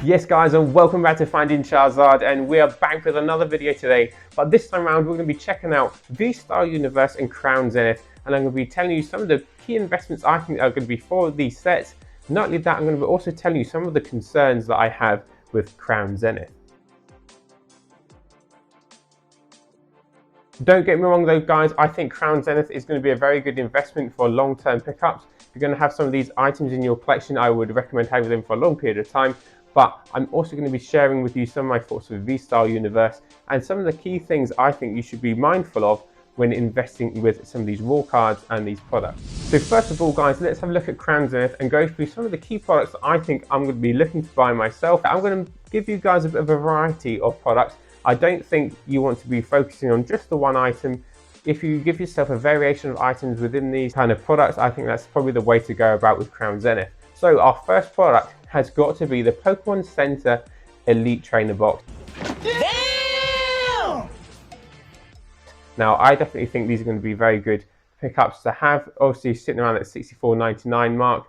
Yes guys, and welcome back to Finding Charizard, and we are back with another video today. But this time around we're going to be checking out VStar Universe and Crown Zenith, and I'm going to be telling you some of the key investments I think are going to be for these sets. Not only that, I'm going to be also telling you some of the concerns that I have with Crown Zenith. Don't get me wrong though guys, I think Crown Zenith is going to be a very good investment for long-term pickups. If you're going to have some of these items in your collection, I would recommend having them for a long period of time. But I'm also going to be sharing with you some of my thoughts with VStar Universe and some of the key things I think you should be mindful of when investing with some of these raw cards and these products. So first of all guys, let's have a look at Crown Zenith and go through some of the key products that I think I'm going to be looking to buy myself. I'm going to give you guys a bit of a variety of products. I don't think you want to be focusing on just the one item. If you give yourself a variation of items within these kind of products, I think that's probably the way to go about with Crown Zenith. So our first product has got to be the Pokemon Center Elite Trainer Box. Damn! Now, I definitely think these are going to be very good pickups to have. Obviously, sitting around at $64.99 mark,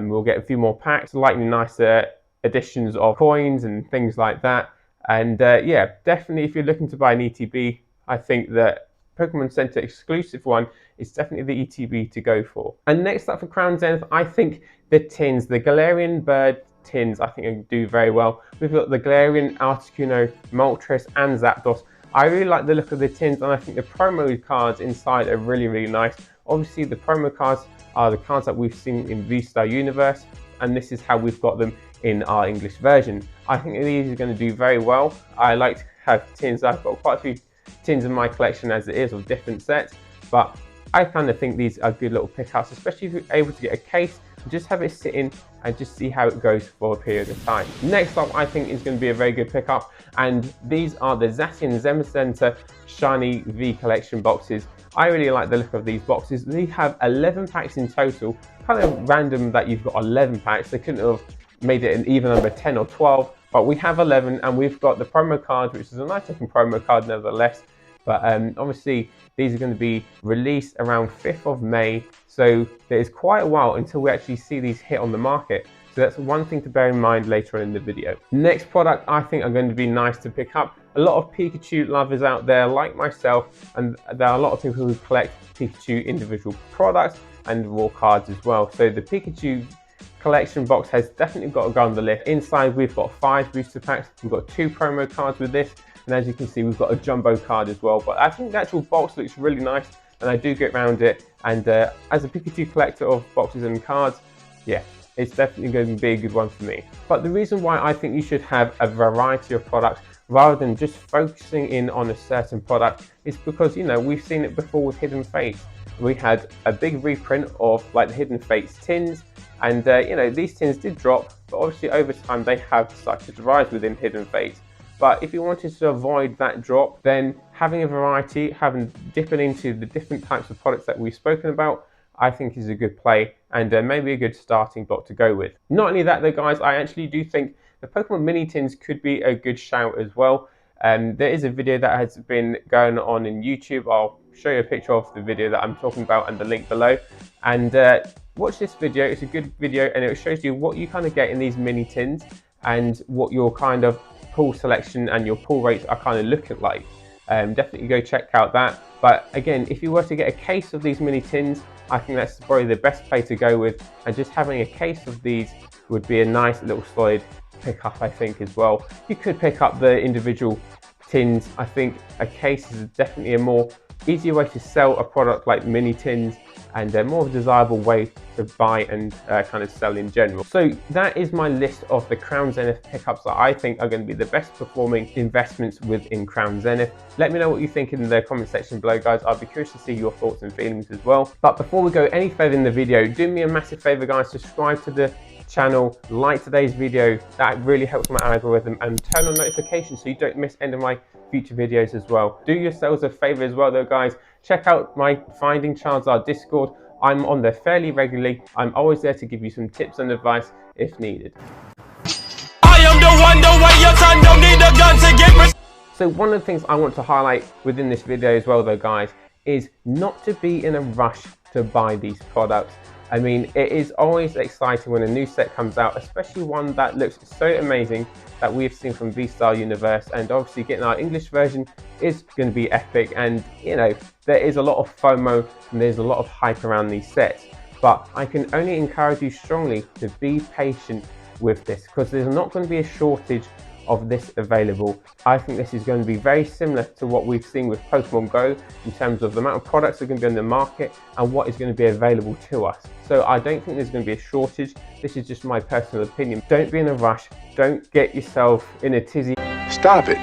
we'll get a few more packs, likely nicer additions of coins and things like that. And yeah, definitely if you're looking to buy an ETB, I think that Pokemon Center exclusive one is definitely the ETB to go for. And next up for Crown Zenith, I think the tins, the Galarian Bird tins, I think do very well. We've got the Galarian, Articuno, Moltres and Zapdos. I really like the look of the tins, and I think the promo cards inside are really, really nice. Obviously the promo cards are the cards that we've seen in VStar Universe, and this is how we've got them in our English version. I think these are going to do very well. I like to have tins. I've got quite a few tins in my collection as it is of different sets, but I kind of think these are good little pickups, especially if you're able to get a case and just have it sit in and just see how it goes for a period of time. Next up, I think is going to be a very good pickup, and these are the Zacian Zemacenter Shiny V Collection boxes. I really like the look of these boxes. They have 11 packs in total. Kind of random that you've got 11 packs. They couldn't have made it an even number 10 or 12, but we have 11, and we've got the promo card, which is a nice looking promo card nevertheless. But obviously these are going to be released around 5th of May, so there is quite a while until we actually see these hit on the market. So that's one thing to bear in mind later on in the video. Next product I think are going to be nice to pick up. A lot of Pikachu lovers out there like myself, and there are a lot of people who collect Pikachu individual products and raw cards as well. So the Pikachu collection box has definitely got to go on the list. Inside we've got 5 booster packs, we've got 2 promo cards with this, and as you can see we've got a jumbo card as well. But I think the actual box looks really nice, and I do get around it, and as a Pikachu collector of boxes and cards, yeah, it's definitely going to be a good one for me. But the reason why I think you should have a variety of products rather than just focusing in on a certain product is because, you know, we've seen it before with Hidden Fates. We had a big reprint of like the Hidden Fates tins, and you know, these tins did drop, but obviously over time they have started to rise within Hidden Fates. But if you wanted to avoid that drop, then having a variety, dipping into the different types of products that we've spoken about, I think is a good play, and maybe a good starting block to go with. Not only that though guys, I actually do think the Pokemon mini tins could be a good shout as well. There is a video that has been going on in YouTube. I'll show you a picture of the video that I'm talking about and the link below. And watch this video, it's a good video, and it shows you what you kind of get in these mini tins and what your kind of pull selection and your pull rates are kind of looking like. Definitely go check out that. But again, if you were to get a case of these mini tins, I think that's probably the best play to go with, and just having a case of these would be a nice little solid pickup, I think, as well. You could pick up the individual tins. I think a case is definitely a more easier way to sell a product like mini tins, and a more desirable way to buy and kind of sell in general. So that is my list of the Crown Zenith pickups that I think are going to be the best performing investments within Crown Zenith. Let me know what you think in the comment section below guys. I'll be curious to see your thoughts and feelings as well. But before we go any further in the video, do me a massive favor guys, subscribe to the channel, like today's video, that really helps my algorithm, and turn on notifications so you don't miss any of my future videos as well. Do yourselves a favor as well though guys, check out my Finding Charizard Discord. I'm on there fairly regularly. I'm always there to give you some tips and advice if needed. I am the one, the way your son don't need a gun to get me. So one of the things I want to highlight within this video as well though guys, is not to be in a rush to buy these products. I mean, it is always exciting when a new set comes out, especially one that looks so amazing that we've seen from VStar Universe, and obviously getting our English version is going to be epic. And you know, there is a lot of FOMO and there's a lot of hype around these sets, but I can only encourage you strongly to be patient with this, because there's not going to be a shortage of this available. I think this is going to be very similar to what we've seen with Pokemon Go in terms of the amount of products that are going to be on the market and what is going to be available to us. So I don't think there's going to be a shortage. This is just my personal opinion. Don't be in a rush. Don't get yourself in a tizzy. Stop it.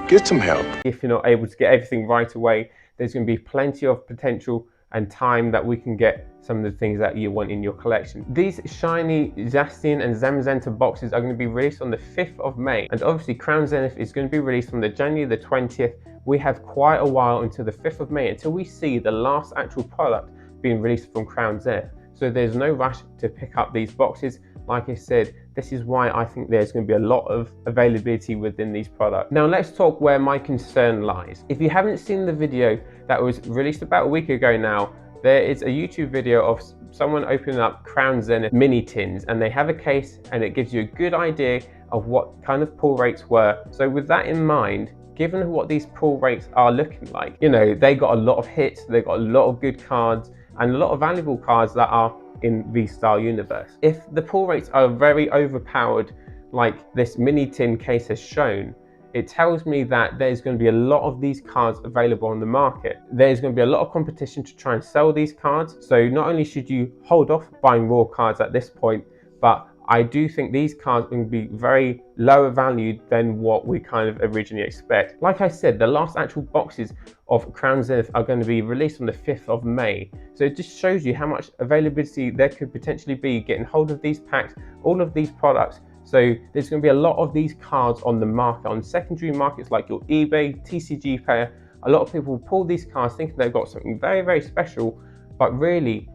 Get some help. If you're not able to get everything right away, there's going to be plenty of potential and time that we can get some of the things that you want in your collection. These shiny Zacian and Zamazenta boxes are going to be released on the 5th of May. And obviously Crown Zenith is going to be released on the January the 20th. We have quite a while until the 5th of May until we see the last actual product being released from Crown Zenith. So there's no rush to pick up these boxes. Like I said, this is why I think there's going to be a lot of availability within these products. Now let's talk where my concern lies. If you haven't seen the video that was released about a week ago now, there is a YouTube video of someone opening up Crown Zenith mini tins, and they have a case and it gives you a good idea of what kind of pull rates were. So with that in mind, given what these pull rates are looking like, you know, they got a lot of hits, they got a lot of good cards and a lot of valuable cards that are in VStar Universe. If the pull rates are very overpowered, like this mini tin case has shown, it tells me that there's going to be a lot of these cards available on the market. There's going to be a lot of competition to try and sell these cards. So not only should you hold off buying raw cards at this point, but I do think these cards are going to be very lower valued than what we kind of originally expect. Like I said, the last actual boxes of Crown Zenith are going to be released on the 5th of May. So it just shows you how much availability there could potentially be getting hold of these packs, all of these products. So there's going to be a lot of these cards on the market, on secondary markets like your eBay, TCG Player. A lot of people pull these cards thinking they've got something very, very special, but really,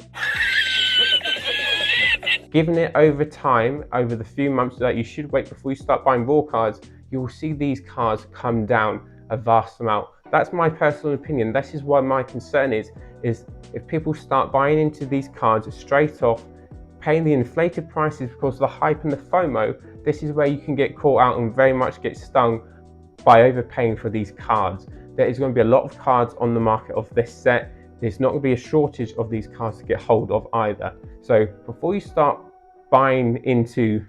given it over time, over the few months that you should wait before you start buying raw cards, you will see these cards come down a vast amount. That's my personal opinion. This is why my concern is if people start buying into these cards straight off, paying the inflated prices because of the hype and the FOMO, this is where you can get caught out and very much get stung by overpaying for these cards. There is going to be a lot of cards on the market of this set. There's not going to be a shortage of these cards to get hold of either. So before you start buying into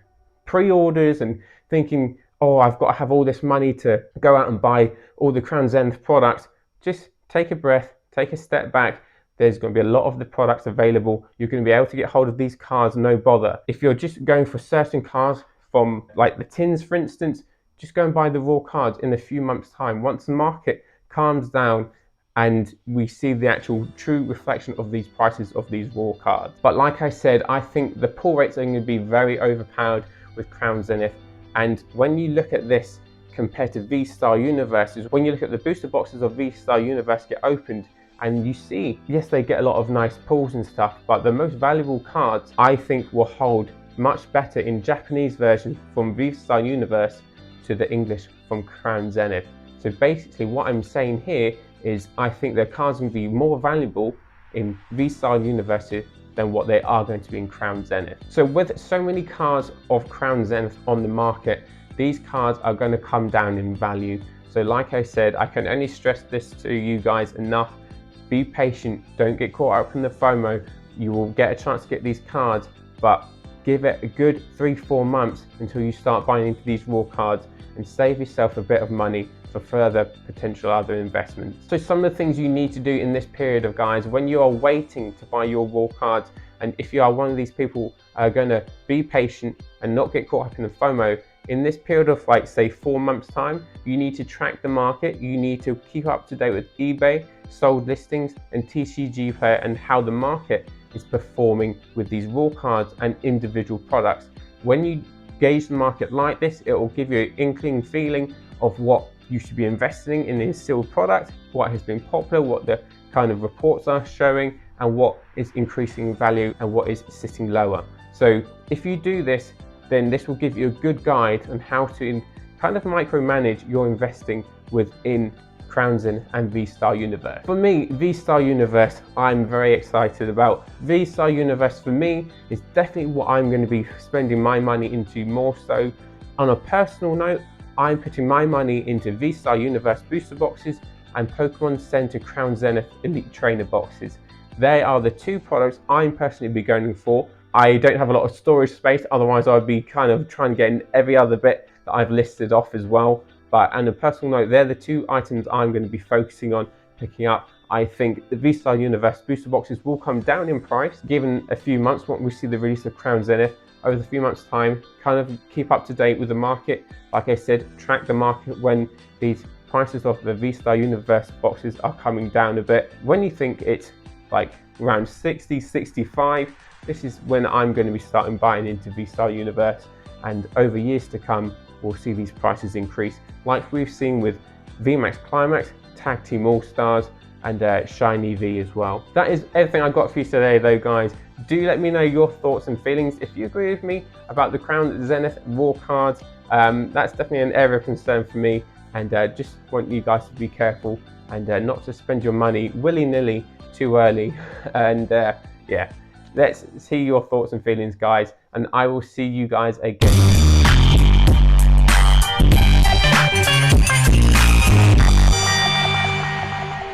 pre-orders and thinking, oh, I've got to have all this money to go out and buy all the Crown Zenith products, just take a breath, take a step back. There's going to be a lot of the products available. You're going to be able to get hold of these cards, no bother. If you're just going for certain cards from like the tins, for instance, just go and buy the raw cards in a few months' time. Once the market calms down and we see the actual true reflection of these prices of these raw cards. But like I said, I think the pull rates are going to be very overpowered with Crown Zenith. And when you look at this compared to VStar Universes, when you look at the booster boxes of VStar Universe get opened, and you see, yes, they get a lot of nice pulls and stuff, but the most valuable cards I think will hold much better in Japanese version from VStar Universe to the English from Crown Zenith. So basically what I'm saying here is I think their cards will be more valuable in VStar Universe than what they are going to be in Crown Zenith. So with so many cards of Crown Zenith on the market, these cards are going to come down in value. So like I said, I can only stress this to you guys enough. Be patient, don't get caught up in the FOMO. You will get a chance to get these cards, but give it a good 3-4 months until you start buying into these raw cards and save yourself a bit of money for further potential other investments. So some of the things you need to do in this period of guys, when you are waiting to buy your raw cards, and if you are one of these people are going to be patient and not get caught up in the FOMO, in this period of like say 4 months time, you need to track the market. You need to keep up to date with eBay, sold listings and TCG Player and how the market is performing with these raw cards and individual products. When you gauge the market like this, it will give you an inkling feeling of what you should be investing in a sealed product, what has been popular, what the kind of reports are showing, and what is increasing in value and what is sitting lower. So if you do this, then this will give you a good guide on how to kind of micromanage your investing within Crown Zenith and VStar Universe. For me, VStar Universe, I'm very excited about. VStar Universe for me is definitely what I'm going to be spending my money into more so. On a personal note, I'm putting my money into VStar Universe booster boxes and Pokemon Center Crown Zenith Elite Trainer boxes. They are the two products I'm personally be going for. I don't have a lot of storage space, otherwise I'd be kind of trying to get in every other bit that I've listed off as well. But on a personal note, they're the two items I'm going to be focusing on picking up. I think the VStar Universe booster boxes will come down in price given a few months when we see the release of Crown Zenith. Over the few months time, kind of keep up to date with the market. Like I said, track the market when these prices of the VStar Universe boxes are coming down a bit. When you think it's like around 60, 65, this is when I'm going to be starting buying into VStar Universe, and over years to come, we'll see these prices increase like we've seen with VMAX Climax, Tag Team All-Stars, and Shiny V as well. That is everything I got for you today though, guys. Do let me know your thoughts and feelings. If you agree with me about the Crown Zenith raw cards, that's definitely an area of concern for me, and just want you guys to be careful and not to spend your money willy-nilly too early. And yeah, let's see your thoughts and feelings, guys, and I will see you guys again.